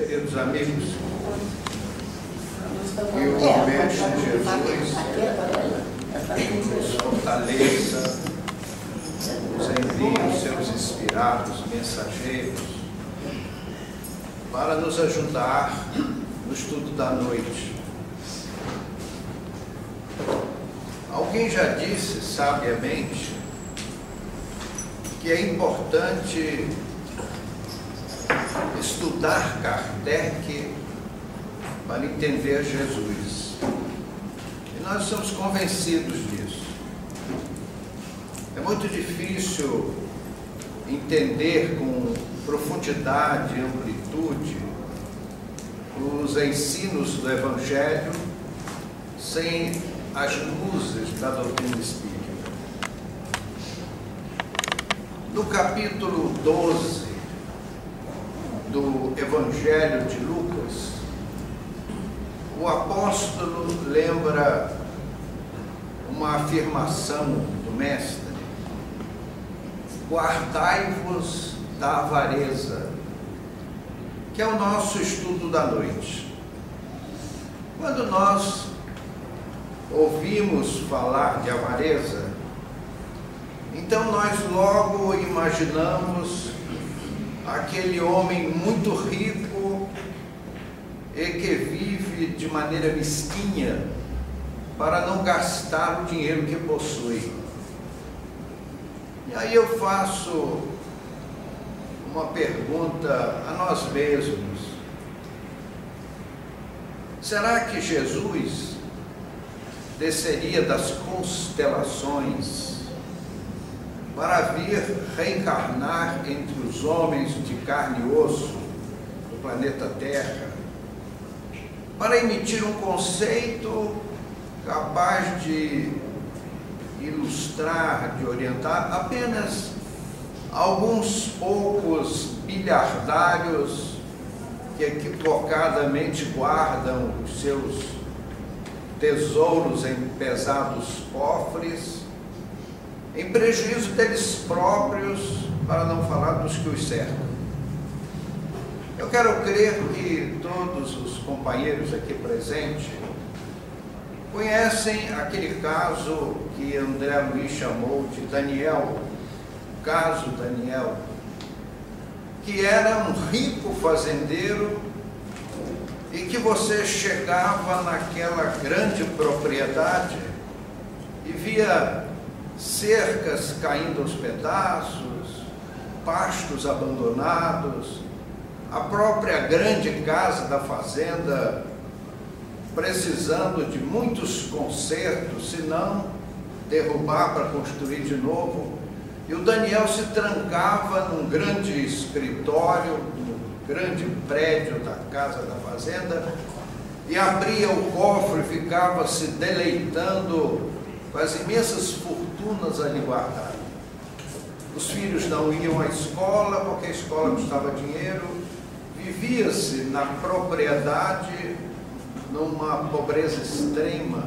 Queridos amigos, que o Mestre Jesus nos fortaleça, nos envie os seus inspirados mensageiros para nos ajudar no estudo da noite. Alguém já disse sabiamente que é importante estudar Kardec para entender Jesus. E nós somos convencidos disso. É muito difícil entender com profundidade e amplitude os ensinos do Evangelho sem as luzes da doutrina espírita. No capítulo 12 do Evangelho de Lucas, o apóstolo lembra uma afirmação do Mestre: guardai-vos da avareza, que é o nosso estudo da noite. Quando nós ouvimos falar de avareza, então nós logo imaginamos aquele homem muito rico e que vive de maneira mesquinha para não gastar o dinheiro que possui. E aí eu faço uma pergunta a nós mesmos: será que Jesus desceria das constelações para vir reencarnar entre os homens de carne e osso do planeta Terra, para emitir um conceito capaz de ilustrar, de orientar apenas alguns poucos bilhardários que equivocadamente guardam os seus tesouros em pesados cofres, em prejuízo deles próprios, para não falar dos que os cercam? Eu quero crer que todos os companheiros aqui presentes conhecem aquele caso que André Luiz chamou de Daniel, o caso Daniel, que era um rico fazendeiro e que você chegava naquela grande propriedade e via cercas caindo aos pedaços, pastos abandonados, a própria grande casa da fazenda precisando de muitos consertos, se não derrubar para construir de novo. E o Daniel se trancava num grande escritório, num grande prédio da casa da fazenda, e abria o cofre e ficava se deleitando com as imensas fortunas ali guardadas. Os filhos não iam à escola porque a escola custava dinheiro, vivia-se na propriedade numa pobreza extrema,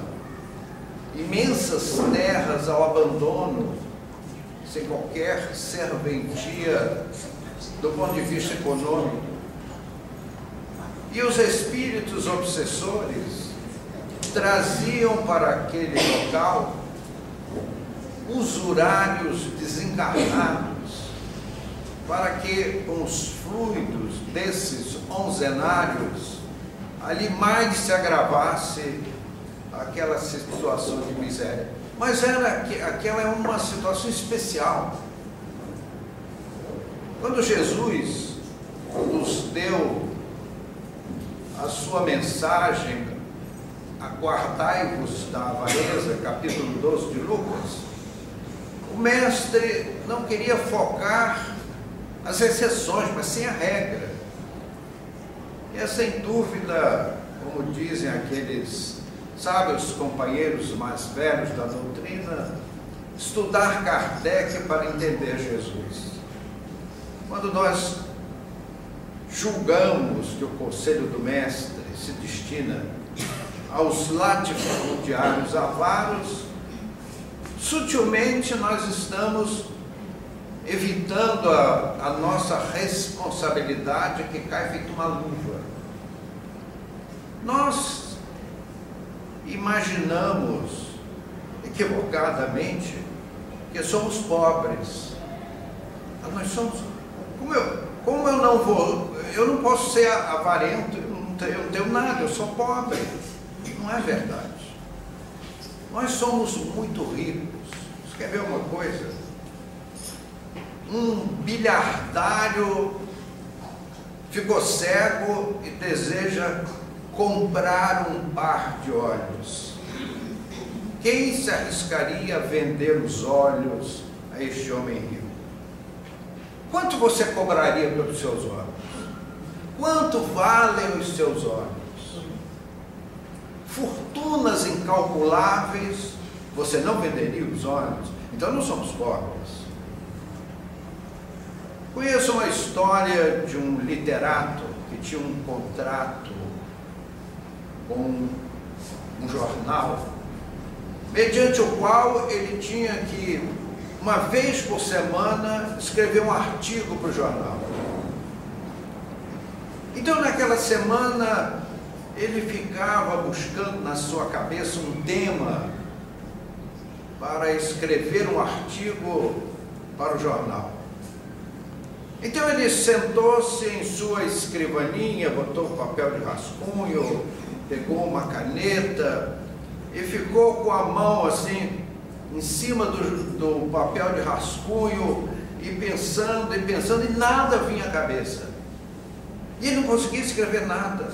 imensas terras ao abandono, sem qualquer serventia do ponto de vista econômico. E os espíritos obsessores traziam para aquele local usurários desencarnados, para que com os fluidos desses onzenários ali mais se agravasse aquela situação de miséria. Mas aquela é uma situação especial. Quando Jesus nos deu a sua mensagem, guardai-vos da avareza, capítulo 12 de Lucas, o mestre não queria focar as exceções, mas sim a regra. E é sem dúvida, como dizem aqueles sábios companheiros mais velhos da doutrina, estudar Kardec para entender Jesus. Quando nós julgamos que o conselho do mestre se destina aos latifundiários avaros, sutilmente nós estamos evitando a nossa responsabilidade que cai feito uma luva. Nós imaginamos equivocadamente que somos pobres. Nós somos, como eu não posso ser avarento, eu não tenho nada, eu sou pobre. Não é verdade. Nós somos muito ricos. Você quer ver uma coisa? Um bilhardário ficou cego e deseja comprar um par de olhos. Quem se arriscaria a vender os olhos a este homem rico? Quanto você cobraria pelos seus olhos? Quanto valem os seus olhos? Fortunas incalculáveis. Você não venderia os olhos? Então não somos pobres. Conheço uma história de um literato que tinha um contrato com um jornal, mediante o qual ele tinha que, uma vez por semana, escrever um artigo para o jornal. Então, naquela semana, ele ficava buscando na sua cabeça um tema para escrever um artigo para o jornal. Então ele sentou-se em sua escrivaninha, botou o papel de rascunho, pegou uma caneta e ficou com a mão assim em cima do papel de rascunho e pensando, e nada vinha à cabeça. E ele não conseguia escrever nada.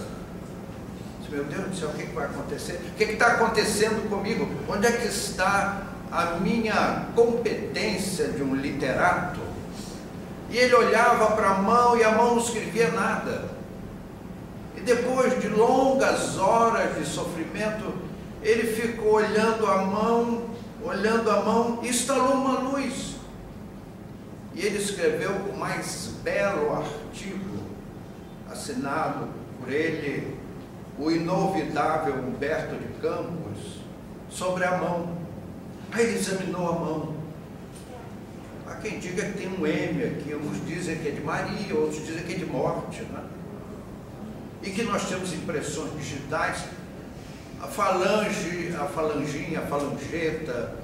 Disse, meu Deus do céu, o que vai acontecer? O que está acontecendo comigo? Onde é que está a minha competência de um literato? E ele olhava para a mão e a mão não escrevia nada. E depois de longas horas de sofrimento, ele ficou olhando a mão, e instalou uma luz. E ele escreveu o mais belo artigo, assinado por ele, o inovidável Humberto de Campos, sobre a mão. Aí ele examinou a mão. Há quem diga que tem um M aqui, uns dizem que é de Maria, outros dizem que é de morte, né? E que nós temos impressões digitais, a falanginha, a falangeta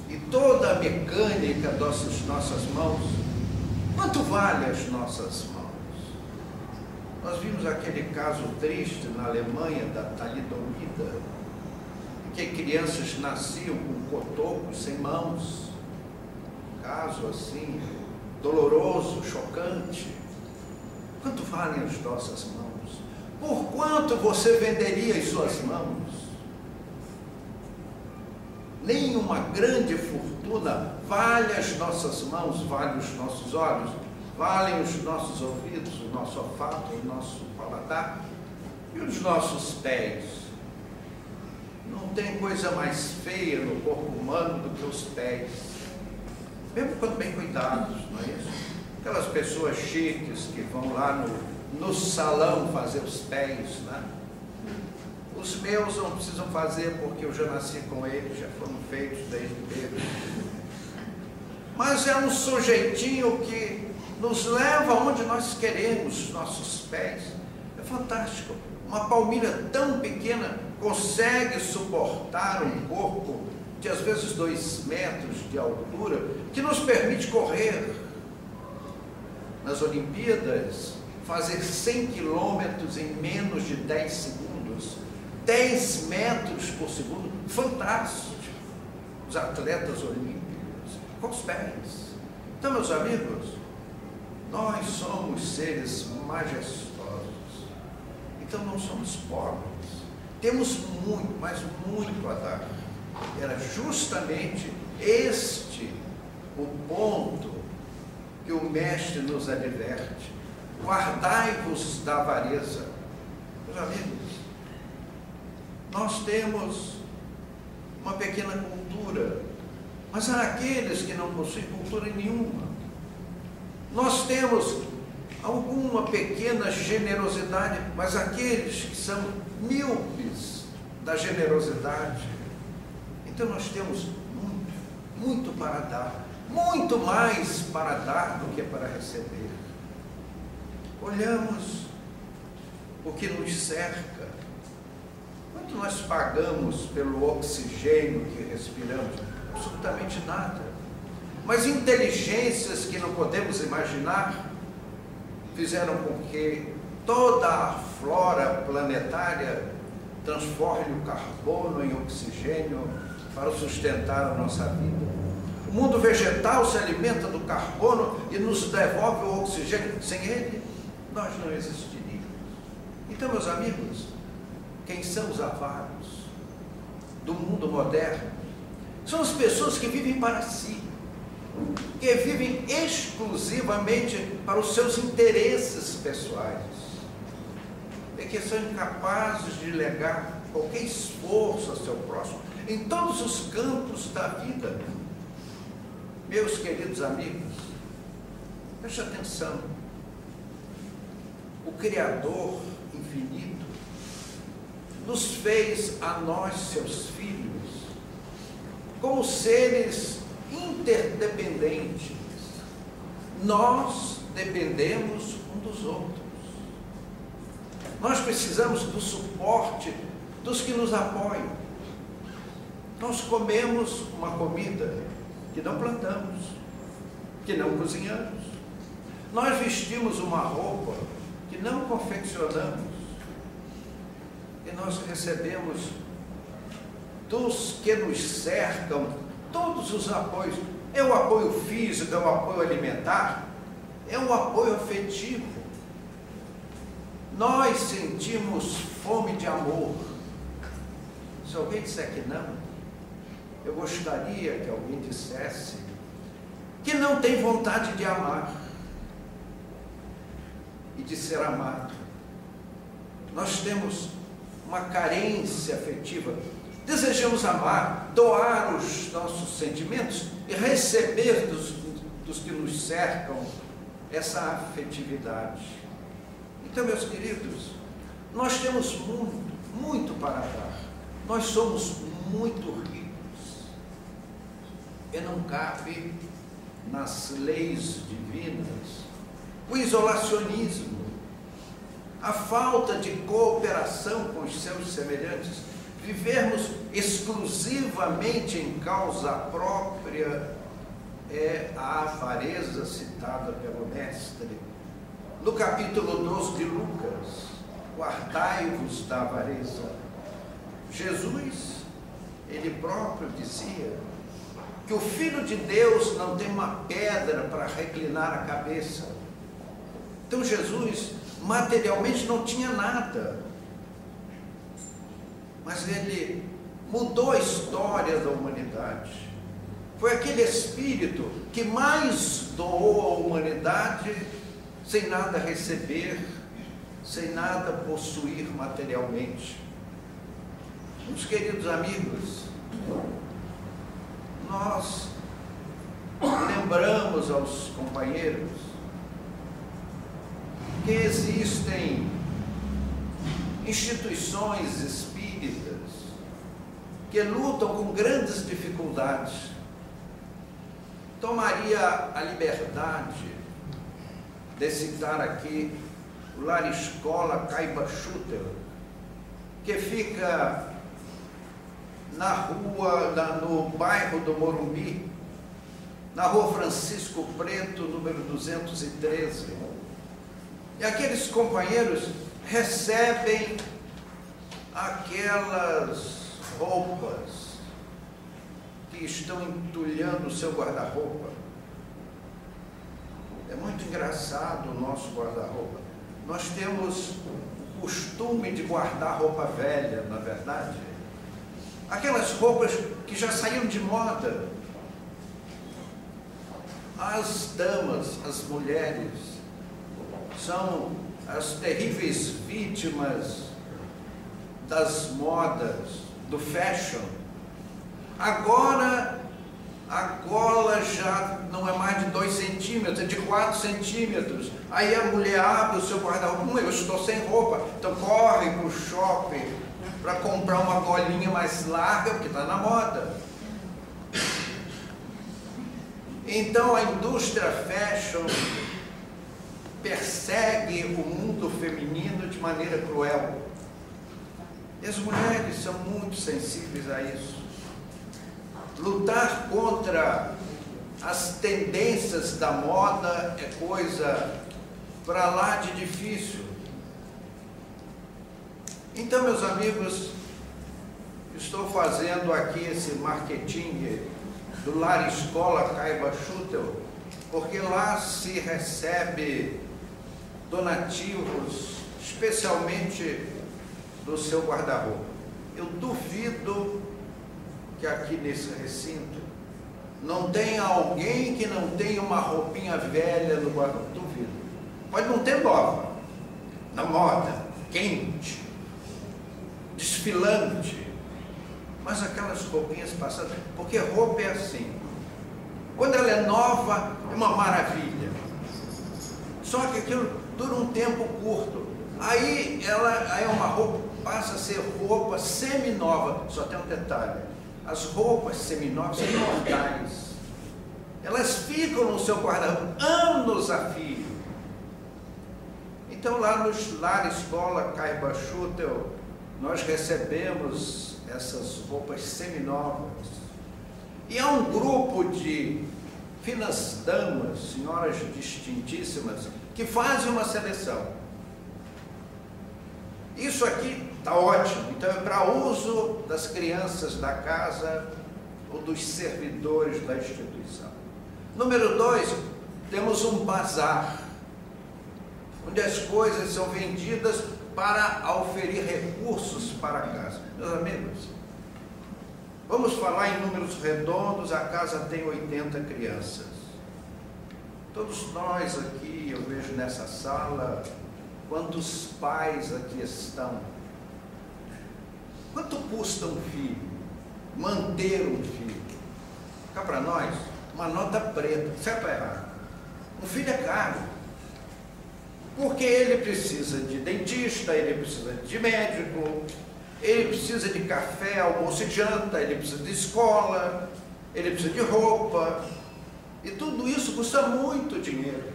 e toda a mecânica das nossas mãos. Quanto vale as nossas mãos? Nós vimos aquele caso triste na Alemanha da talidomida, em que crianças nasciam com cotocos sem mãos. Caso assim, doloroso, chocante. Quanto valem as nossas mãos? Por quanto você venderia as suas mãos? Nenhuma grande fortuna vale as nossas mãos, vale os nossos olhos, valem os nossos ouvidos, o nosso olfato, o nosso paladar e os nossos pés. Não tem coisa mais feia no corpo humano do que os pés. Mesmo quando bem cuidados, não é isso? Aquelas pessoas chiques que vão lá no salão fazer os pés, né? Os meus não precisam fazer porque eu já nasci com eles, já foram feitos desde bebê. Mas é um sujeitinho que nos leva onde nós queremos, nossos pés. É fantástico. Uma palmilha tão pequena consegue suportar um corpo de às vezes 2 metros de altura, que nos permite correr nas Olimpíadas, fazer 100 quilômetros em menos de 10 segundos, 10 metros por segundo, fantástico. Os atletas olímpicos, com os pés. Então, meus amigos, nós somos seres majestosos, então não somos pobres, temos muito, mas muito a dar. Era justamente este o ponto que o Mestre nos adverte. Guardai-vos da avareza. Meus amigos, nós temos uma pequena cultura, mas há aqueles que não possuem cultura nenhuma. Nós temos alguma pequena generosidade, mas aqueles que são míopes da generosidade. Então nós temos muito, muito para dar. muito mais para dar do que para receber. Olhamos o que nos cerca. Quanto nós pagamos pelo oxigênio que respiramos? Absolutamente nada. Mas inteligências que não podemos imaginar fizeram com que toda a flora planetária transforme o carbono em oxigênio para sustentar a nossa vida. O mundo vegetal se alimenta do carbono e nos devolve o oxigênio. Sem ele, nós não existiríamos. Então, meus amigos, quem são os avaros do mundo moderno? São as pessoas que vivem para si, que vivem exclusivamente para os seus interesses pessoais, e que são incapazes de legar qualquer esforço ao seu próximo, em todos os campos da vida. Meus queridos amigos, preste atenção. O Criador infinito nos fez a nós, seus filhos, como seres interdependentes. Nós dependemos um dos outros. Nós precisamos do suporte dos que nos apoiam. Nós comemos uma comida que não plantamos, que não cozinhamos. Nós vestimos uma roupa que não confeccionamos. E nós recebemos dos que nos cercam todos os apoios. É o apoio físico, é o apoio alimentar, é o apoio afetivo. Nós sentimos fome de amor. Se alguém disser que não, eu gostaria que alguém dissesse que não tem vontade de amar e de ser amado. Nós temos uma carência afetiva. Desejamos amar, doar os nossos sentimentos e receber dos que nos cercam essa afetividade. Então, meus queridos, nós temos muito para dar. Nós somos muito ricos. E não cabe nas leis divinas o isolacionismo, a falta de cooperação com os seus semelhantes. Vivermos exclusivamente em causa própria é a avareza citada pelo Mestre. No capítulo 12 de Lucas, guardai-vos da avareza. Jesus, ele próprio dizia que o Filho de Deus não tem uma pedra para reclinar a cabeça. Então Jesus materialmente não tinha nada, mas ele mudou a história da humanidade. Foi aquele espírito que mais doou à humanidade sem nada receber, sem nada possuir materialmente. Meus queridos amigos, nós lembramos aos companheiros que existem instituições espíritas que lutam com grandes dificuldades. Tomaria a liberdade de citar aqui o Lar Escola Caiba Schutel, que fica na rua, no bairro do Morumbi, na rua Francisco Preto, número 213. E aqueles companheiros recebem aquelas roupas que estão entulhando o seu guarda-roupa. É muito engraçado o nosso guarda-roupa. Nós temos o costume de guardar roupa velha, na verdade. Aquelas roupas que já saíram de moda. As damas, as mulheres, são as terríveis vítimas das modas, do fashion. Agora a gola já não é mais de 2 centímetros, é de 4 centímetros. Aí a mulher abre o seu guarda-roupa, eu estou sem roupa, então corre para o shopping para comprar uma golinha mais larga, porque está na moda. Então a indústria fashion persegue o mundo feminino de maneira cruel. E as mulheres são muito sensíveis a isso. Lutar contra as tendências da moda é coisa para lá de difícil. Então, meus amigos, estou fazendo aqui esse marketing do Lar Escola Caiba Schutel, porque lá se recebe donativos, especialmente do seu guarda-roupa. Eu duvido que aqui nesse recinto não tenha alguém que não tenha uma roupinha velha no guarda-roupa. Duvido. Pode não ter nova, na moda, quente, desfilante, mas aquelas roupinhas passadas, porque roupa é assim. Quando ela é nova, é uma maravilha. Só que aquilo dura um tempo curto. Aí uma roupa passa a ser roupa semi-nova. Só tem um detalhe: as roupas semi-novas são imortais. Elas ficam no seu guarda-roupa anos a fio. Então, lá no Lar Escola Caiba Schutel, nós recebemos essas roupas semi-novas. E há um grupo de finas damas, senhoras distintíssimas, que fazem uma seleção. Isso aqui está ótimo. Então é para uso das crianças da casa ou dos servidores da instituição. Número 2, temos um bazar, onde as coisas são vendidas para oferir recursos para a casa. Meus amigos, vamos falar em números redondos. A casa tem 80 crianças. Todos nós aqui, eu vejo nessa sala, quantos pais aqui estão? Quanto custa um filho? Manter um filho? Cá para nós, uma nota preta, certo ou errado? Um filho é caro, porque ele precisa de dentista, ele precisa de médico, ele precisa de café, almoço e janta, ele precisa de escola, ele precisa de roupa, e tudo isso custa muito dinheiro.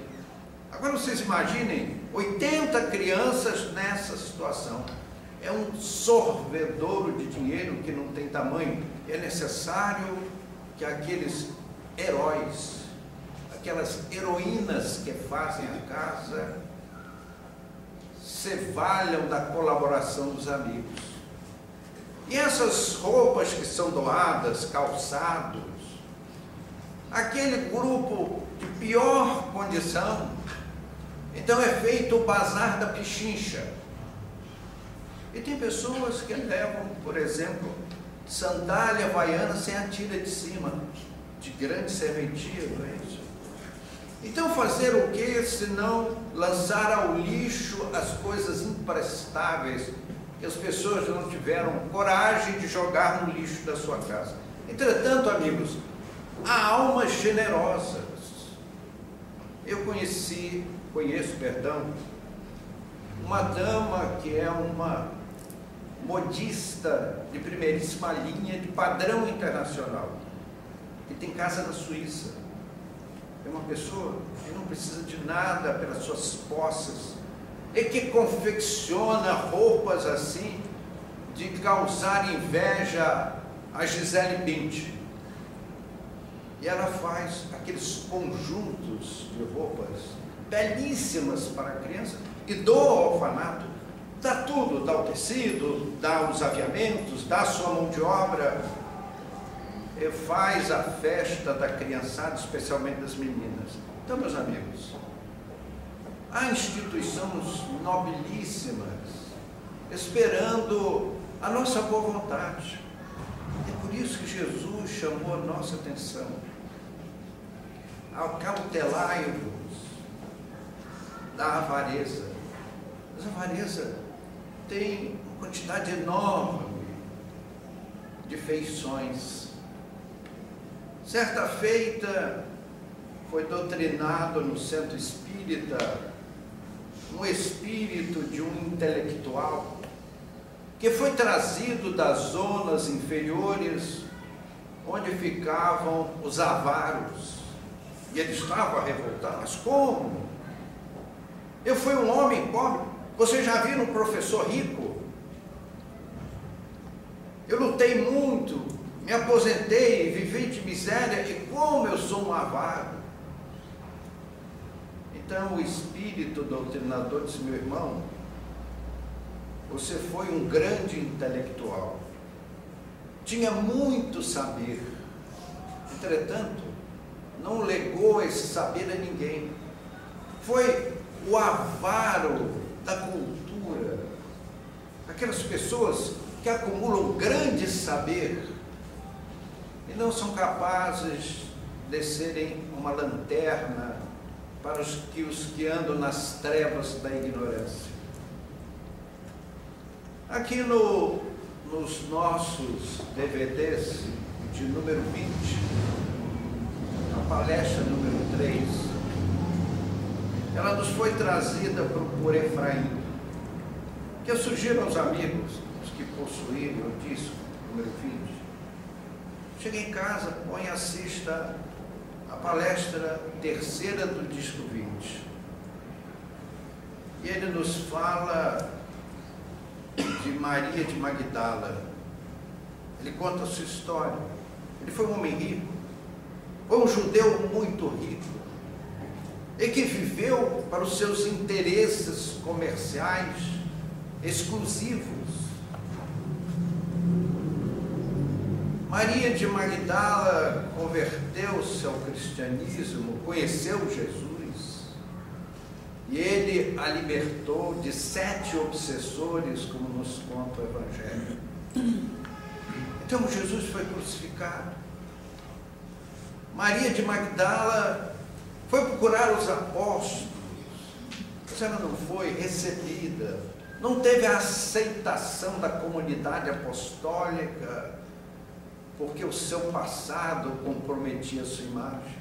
Agora vocês imaginem 80 crianças nessa situação. É um sorvedouro de dinheiro que não tem tamanho. É necessário que aqueles heróis, aquelas heroínas que fazem a casa, se valham da colaboração dos amigos. E essas roupas que são doadas, calçados, aquele grupo de pior condição, então é feito o bazar da pichincha. E tem pessoas que levam, por exemplo, sandália havaiana sem a tira de cima, de grande serventia, não é isso? Então fazer o que, se não lançar ao lixo as coisas imprestáveis que as pessoas não tiveram coragem de jogar no lixo da sua casa? Entretanto, amigos, há almas generosas. Eu conheço, uma dama que é uma modista de primeiríssima linha, de padrão internacional, que tem casa na Suíça. É uma pessoa que não precisa de nada pelas suas posses, e que confecciona roupas assim, de causar inveja a Gisele Bündchen. E ela faz aqueles conjuntos de roupas belíssimas para a criança e doa ao orfanato. Dá tudo, dá o tecido, dá os aviamentos, dá a sua mão de obra, e faz a festa da criançada, especialmente das meninas. Então, meus amigos, há instituições nobilíssimas esperando a nossa boa vontade. É por isso que Jesus chamou a nossa atenção. Acautelai-vos da avareza. Mas a avareza tem uma quantidade enorme de feições. Certa feita, foi doutrinado no centro espírita um espírito de um intelectual que foi trazido das zonas inferiores onde ficavam os avaros. E ele estava revoltado. Mas como? Eu fui um homem pobre. Você já viu um professor rico? Eu lutei muito, me aposentei, vivi de miséria, e como eu sou um avaro. Então o espírito doutrinador disse: meu irmão, você foi um grande intelectual, tinha muito saber, entretanto, não legou esse saber a ninguém. Foi o avaro da cultura, aquelas pessoas que acumulam grande saber e não são capazes de serem uma lanterna para os que andam nas trevas da ignorância. Aqui nos nossos DVDs de número 20, a palestra número 3, ela nos foi trazida por Efraim, que eu sugiro aos amigos, os que possuírem o disco número 20, chegue em casa, põe e assista a palestra terceira do disco 20. E ele nos fala de Maria de Magdala. Ele conta a sua história. Ele foi um homem rico, foi um judeu muito rico, e que viveu para os seus interesses comerciais exclusivos. Maria de Magdala converteu-se ao cristianismo, conheceu Jesus, e ele a libertou de 7 obsessores, como nos conta o Evangelho. Então Jesus foi crucificado. Maria de Magdala foi procurar os apóstolos, mas ela não foi recebida, não teve a aceitação da comunidade apostólica, porque o seu passado comprometia a sua imagem.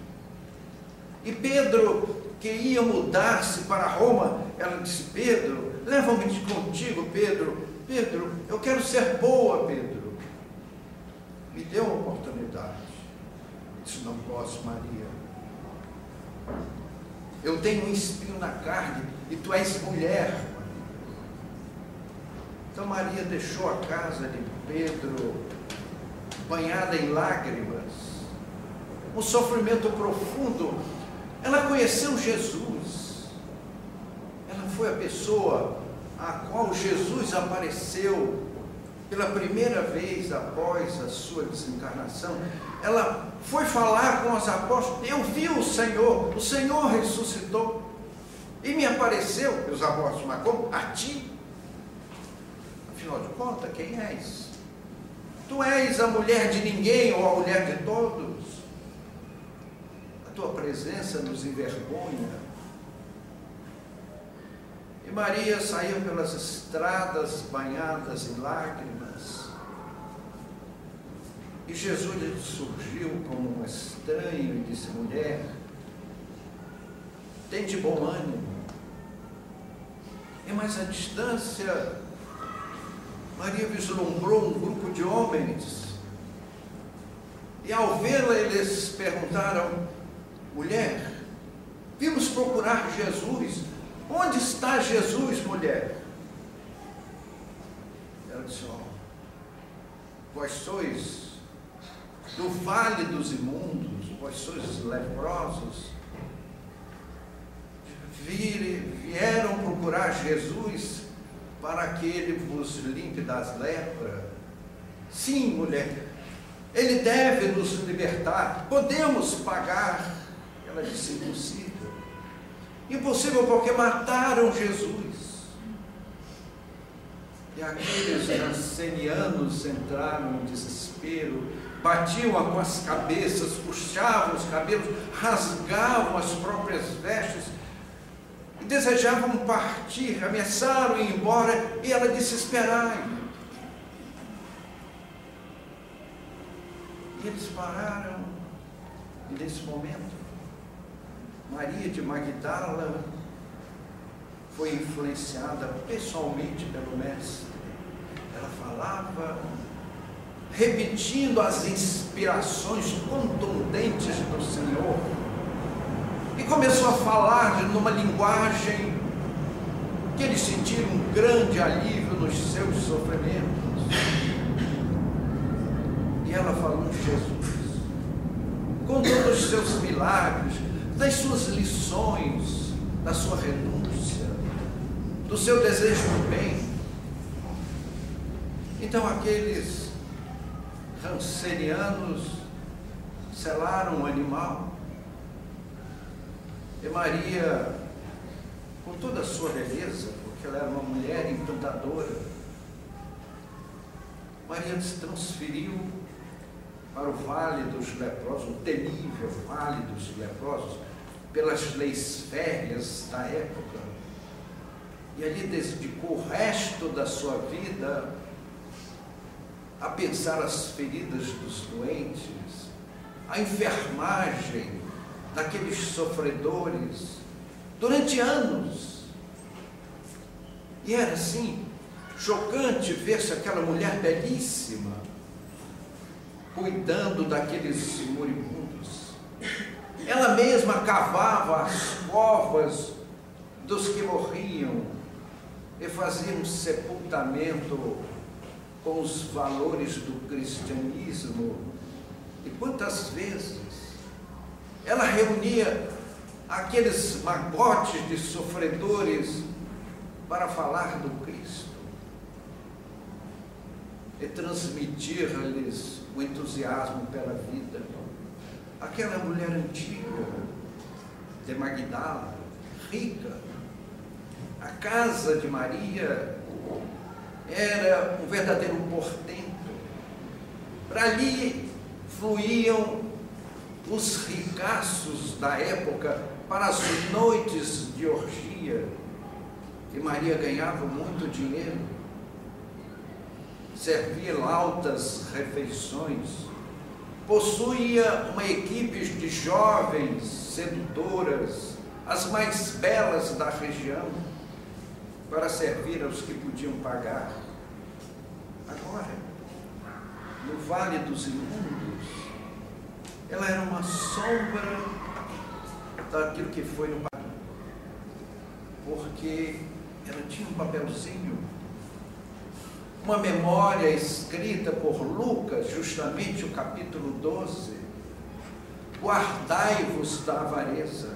E Pedro, que ia mudar-se para Roma, ela disse: Pedro, leva-me contigo, Pedro. Pedro, eu quero ser boa, Pedro. Me dê uma oportunidade. Ele disse: não posso, Maria. Eu tenho um espinho na carne e tu és mulher. Então Maria deixou a casa de Pedro, banhada em lágrimas, um sofrimento profundo. Ela conheceu Jesus. Ela foi a pessoa a qual Jesus apareceu pela primeira vez após a sua desencarnação. Ela foi falar com os apóstolos: eu vi o Senhor ressuscitou e me apareceu. E os apóstolos: mas como? A ti? Afinal de contas, quem és? Tu és a mulher de ninguém ou a mulher de todos? A tua presença nos envergonha. E Maria saiu pelas estradas banhadas em lágrimas. E Jesus lhe surgiu como um estranho e disse: mulher, tem de bom ânimo. E mais à distância, Maria vislumbrou um grupo de homens, e ao vê-la eles perguntaram: mulher, vimos procurar Jesus, onde está Jesus, mulher? Ela disse: ó, vós sois do vale dos imundos, vós sois leprosos, vieram procurar Jesus para que ele vos limpe das lepras. Sim, mulher, ele deve nos libertar, podemos pagar. Ela disse: impossível. Impossível porque mataram Jesus. E aqueles nancenianos entraram em desespero, batiam com as cabeças, puxavam os cabelos, rasgavam as próprias vestes, e desejavam partir, ameaçaram ir embora, e ela disse: esperai. E eles pararam, e nesse momento, Maria de Magdala foi influenciada pessoalmente pelo Mestre. Ela falava, repetindo as inspirações contundentes do Senhor, e começou a falar numa linguagem que eles sentiram um grande alívio nos seus sofrimentos. E ela falou de Jesus, com todos os seus milagres, das suas lições, da sua renúncia, do seu desejo do bem. Então aqueles rancenianos selaram o animal, e Maria, com toda a sua beleza, porque ela era uma mulher encantadora, Maria se transferiu para o Vale dos Leprosos, o temível Vale dos Leprosos, pelas leis férreas da época, e ali dedicou o resto da sua vida a pensar as feridas dos doentes, a enfermagem daqueles sofredores, durante anos. E era assim, chocante ver-se aquela mulher belíssima, cuidando daqueles moribundos. Ela mesma cavava as covas dos que morriam e fazia um sepultamento com os valores do cristianismo. E quantas vezes ela reunia aqueles magotes de sofredores para falar do Cristo e transmitir-lhes o entusiasmo pela vida. Aquela mulher antiga de Magdala, rica, a casa de Maria era um verdadeiro portento. Para ali fluíam os ricaços da época para as noites de orgia, e Maria ganhava muito dinheiro, servia altas refeições, possuía uma equipe de jovens sedutoras, as mais belas da região, para servir aos que podiam pagar. Agora, no Vale dos Imundos, ela era uma sombra daquilo que foi no passado, porque ela tinha um papelzinho, uma memória escrita por Lucas, justamente o capítulo 12, guardai-vos da avareza.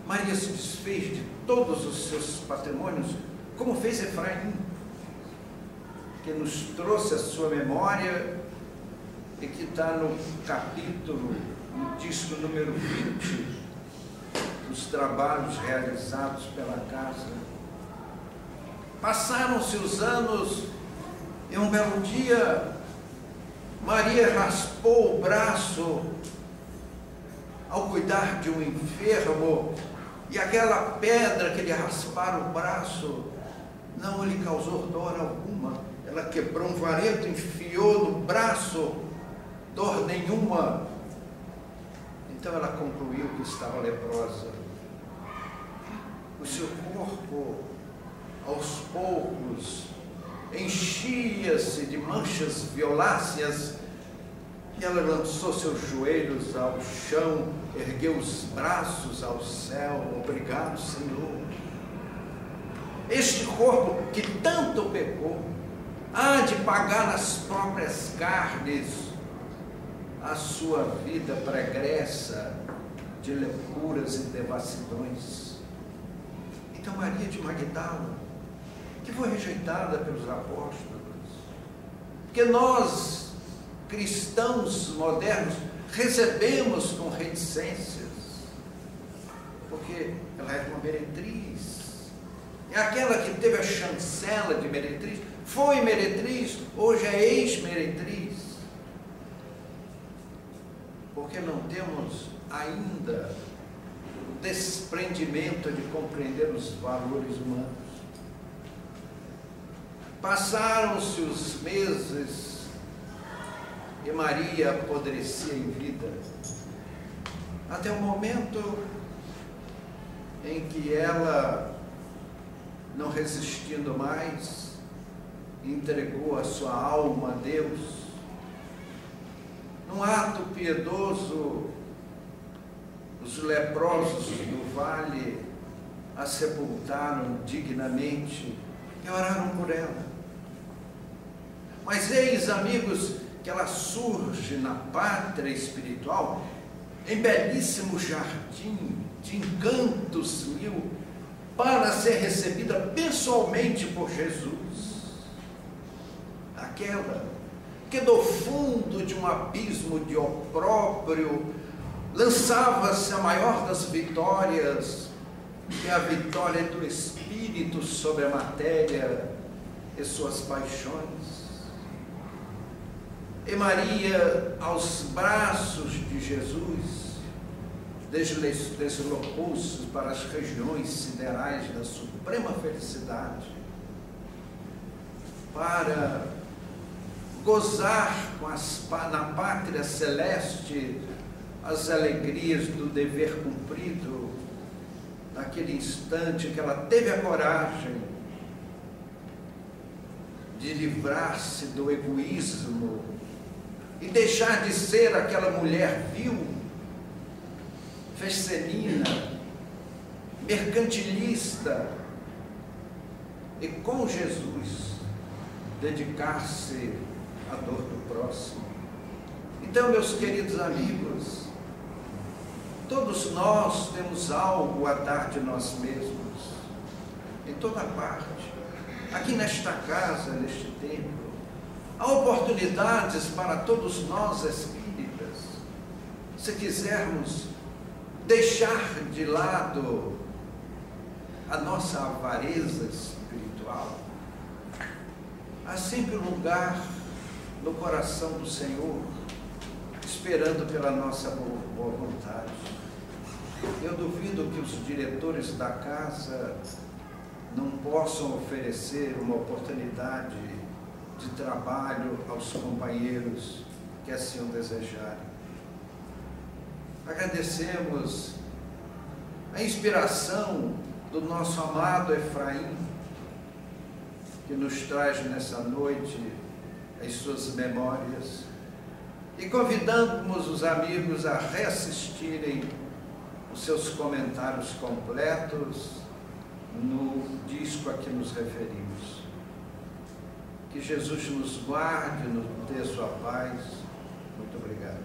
Maria se desfez de todos os seus patrimônios, como fez Efraim, que nos trouxe a sua memória e que está no capítulo, no disco número 20, dos trabalhos realizados pela casa. Passaram-se os anos e um belo dia Maria raspou o braço ao cuidar de um enfermo, e aquela pedra que lhe raspara o braço não lhe causou dor alguma. Ela quebrou um vareto, enfiou no braço, dor nenhuma. Então ela concluiu que estava leprosa. O seu corpo, aos poucos, enchia-se de manchas violáceas, e ela lançou seus joelhos ao chão, ergueu os braços ao céu. Obrigado, Senhor. Este corpo que tanto pecou, há de pagar nas próprias carnes a sua vida pregressa de loucuras e devassidões. Então Maria de Magdala, que foi rejeitada pelos apóstolos, que nós, cristãos modernos, recebemos com reticências, porque ela era uma meretriz, é aquela que teve a chancela de meretriz, foi meretriz, hoje é ex-meretriz, porque não temos ainda o desprendimento de compreender os valores humanos. Passaram-se os meses e Maria apodrecia em vida, até o momento em que ela, não resistindo mais, entregou a sua alma a Deus, num ato piedoso os leprosos do vale a sepultaram dignamente e oraram por ela. Mas eis, amigos, que ela surge na pátria espiritual, em belíssimo jardim de encantos mil, para ser recebida pessoalmente por Jesus. Aquela que do fundo de um abismo de opróbrio lançava-se a maior das vitórias, que é a vitória do Espírito sobre a matéria e suas paixões. E Maria, aos braços de Jesus, deslocou-se para as regiões siderais da suprema felicidade, para gozar na pátria celeste as alegrias do dever cumprido, naquele instante que ela teve a coragem de livrar-se do egoísmo e deixar de ser aquela mulher vil, fescenina, mercantilista, e com Jesus dedicar-se à dor do próximo. Então, meus queridos amigos, todos nós temos algo a dar de nós mesmos, em toda parte, aqui nesta casa, neste templo. Há oportunidades para todos nós espíritas, se quisermos deixar de lado a nossa avareza espiritual. Há sempre um lugar no coração do Senhor, esperando pela nossa boa vontade. Eu duvido que os diretores da casa não possam oferecer uma oportunidade de trabalho aos companheiros que assim o desejarem. Agradecemos a inspiração do nosso amado Efraim, que nos traz nessa noite as suas memórias, e convidamos os amigos a reassistirem os seus comentários completos no disco a que nos referimos. Que Jesus nos guarde, nos dê sua paz. Muito obrigado.